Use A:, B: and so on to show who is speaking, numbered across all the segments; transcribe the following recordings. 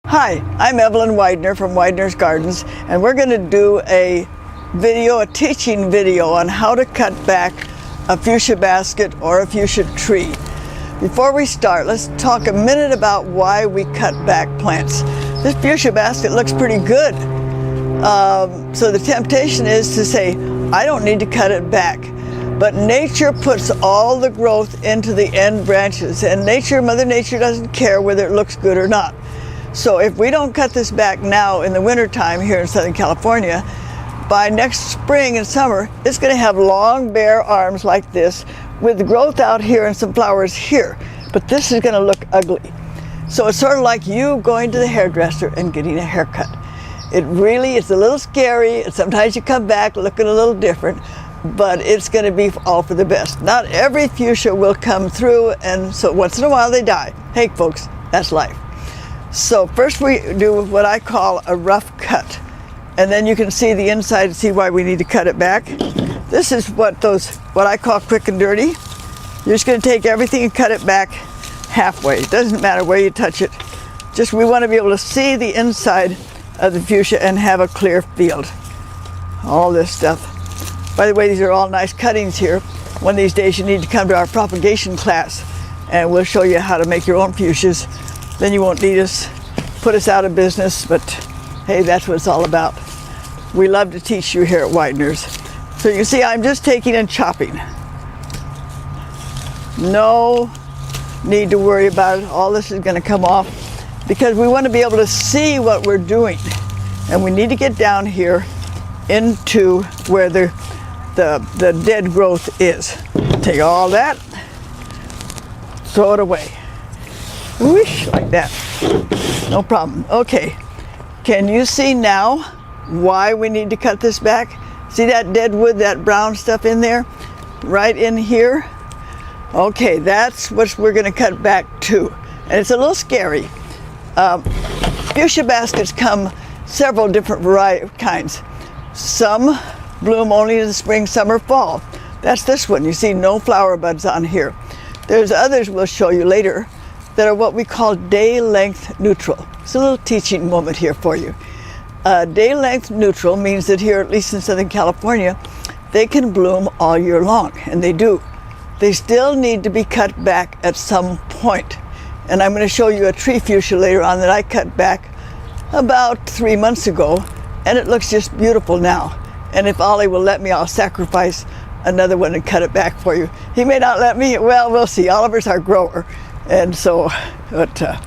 A: Hi, I'm Evelyn Widener from Widener's Gardens, and we're going to do a teaching video on how to cut back a fuchsia basket or a fuchsia tree. Before we start, let's talk a minute about why we cut back plants. This fuchsia basket looks pretty good. So the temptation is to say, I don't need to cut it back. But nature puts all the growth into the end branches, and Mother Nature doesn't care whether it looks good or not. So if we don't cut this back now in the wintertime here in Southern California, by next spring and summer, it's going to have long, bare arms like this with growth out here and some flowers here. But this is going to look ugly. So it's sort of like you going to the hairdresser and getting a haircut. It really is a little scary, and sometimes you come back looking a little different, but it's going to be all for the best. Not every fuchsia will come through, and so once in a while they die. Hey folks, that's life. So first we do what I call a rough cut, and then you can see the inside and see why we need to cut it back. This is what I call quick and dirty. You're just going to take everything and cut it back halfway. It doesn't matter where you touch it. Just we want to be able to see the inside of the fuchsia and have a clear field. All this stuff. By the way, these are all nice cuttings here. One of these days you need to come to our propagation class, and we'll show you how to make your own fuchsias. Then you won't need us, put us out of business, but hey, that's what it's all about. We love to teach you here at Widener's. So you see, I'm just taking and chopping. No need to worry about it. All this is going to come off because we want to be able to see what we're doing. And we need to get down here into where the dead growth is. Take all that, throw it away. Whoosh, like that. No problem. Okay, can you see now why we need to cut this back? See that dead wood, that brown stuff in there? Right in here? Okay, that's what we're going to cut back to. And it's a little scary. Fuchsia baskets come several different kinds. Some bloom only in the spring, summer, fall. That's this one. You see no flower buds on here. There's others we'll show you later that are what we call day length neutral. It's a little teaching moment here for you. Day length neutral means that here, at least in Southern California, they can bloom all year long, and they do. They still need to be cut back at some point. And I'm going to show you a tree fuchsia later on that I cut back about 3 months ago, and it looks just beautiful now. And if Ollie will let me, I'll sacrifice another one and cut it back for you. He may not let me. Well, we'll see. Oliver's our grower. And so, but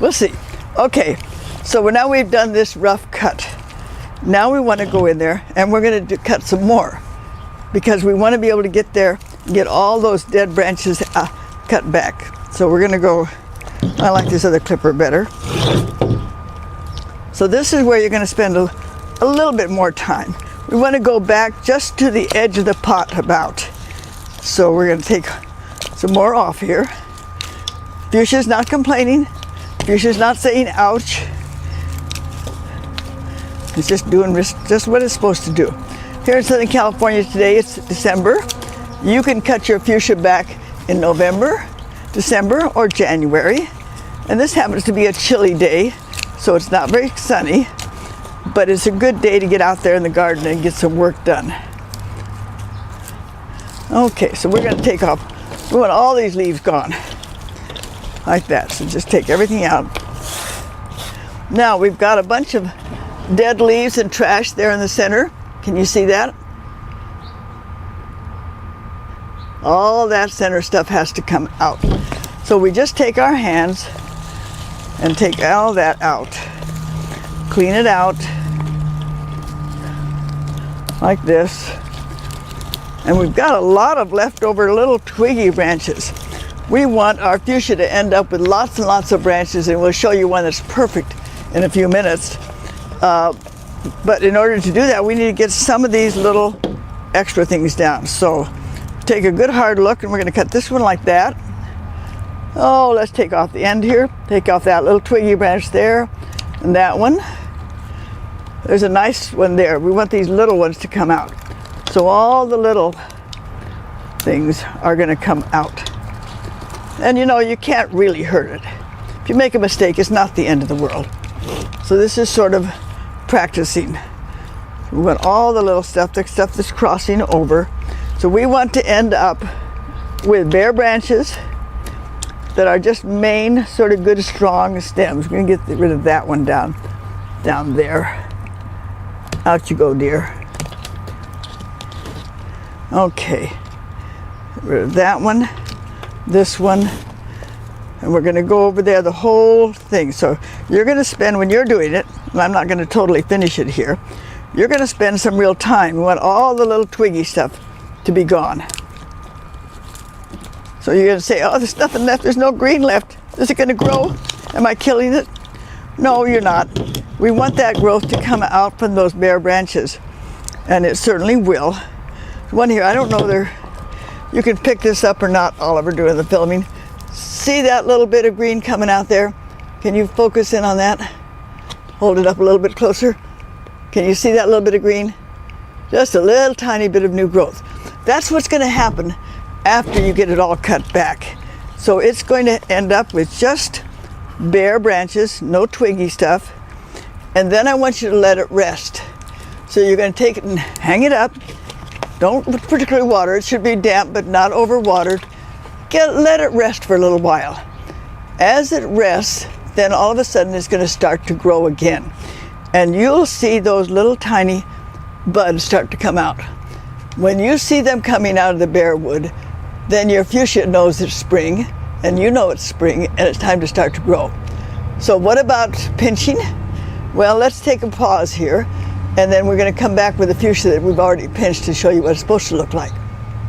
A: we'll see. Okay, so now we've done this rough cut. Now we want to go in there and we're going to cut some more because we want to be able to get there and get all those dead branches cut back. So we're going to go, I like this other clipper better. So this is where you're going to spend a little bit more time. We want to go back just to the edge of the pot about. So we're going to take some more off here. Fuchsia's not complaining. Fuchsia's not saying ouch. It's just doing just what it's supposed to do. Here in Southern California today, it's December. You can cut your fuchsia back in November, December, or January. And this happens to be a chilly day, so it's not very sunny, but it's a good day to get out there in the garden and get some work done. Okay, so we're going to take off. We want all these leaves gone. Like that, so just take everything out. Now we've got a bunch of dead leaves and trash there in the center. Can you see that? All that center stuff has to come out. So we just take our hands and take all that out. Clean it out like this. And we've got a lot of leftover little twiggy branches. We want our fuchsia to end up with lots and lots of branches, and we'll show you one that's perfect in a few minutes. But in order to do that, we need to get some of these little extra things down. So take a good hard look, and we're going to cut this one like that. Oh, let's take off the end here. Take off that little twiggy branch there, and that one. There's a nice one there. We want these little ones to come out. So all the little things are going to come out. And you know, you can't really hurt it. If you make a mistake, it's not the end of the world. So this is sort of practicing. We want all the little stuff, the stuff that's crossing over. So we want to end up with bare branches that are just main, sort of good, strong stems. We're gonna get rid of that one down there. Out you go, dear. Okay, get rid of that one, this one, and we're gonna go over there the whole thing. So you're gonna spend, when you're doing it, and I'm not gonna totally finish it here, you're gonna spend some real time. We want all the little twiggy stuff to be gone. So you're gonna say, oh, there's nothing left, there's no green left. Is it gonna grow? Am I killing it? No, you're not. We want that growth to come out from those bare branches, and it certainly will. One here, I don't know whether you can pick this up or not, Oliver, doing the filming. See that little bit of green coming out there? Can you focus in on that? Hold it up a little bit closer. Can you see that little bit of green? Just a little tiny bit of new growth. That's what's gonna happen after you get it all cut back. So it's going to end up with just bare branches, no twiggy stuff, and then I want you to let it rest. So you're going to take it and hang it up. Don't particularly water it. Should be damp but not overwatered. Let it rest for a little while. As it rests, then all of a sudden it's going to start to grow again, and you'll see those little tiny buds start to come out. When you see them coming out of the bare wood, then your fuchsia knows it's spring, and you know it's spring, and it's time to start to grow. So what about pinching? Well, let's take a pause here, and then we're going to come back with the fuchsia that we've already pinched to show you what it's supposed to look like.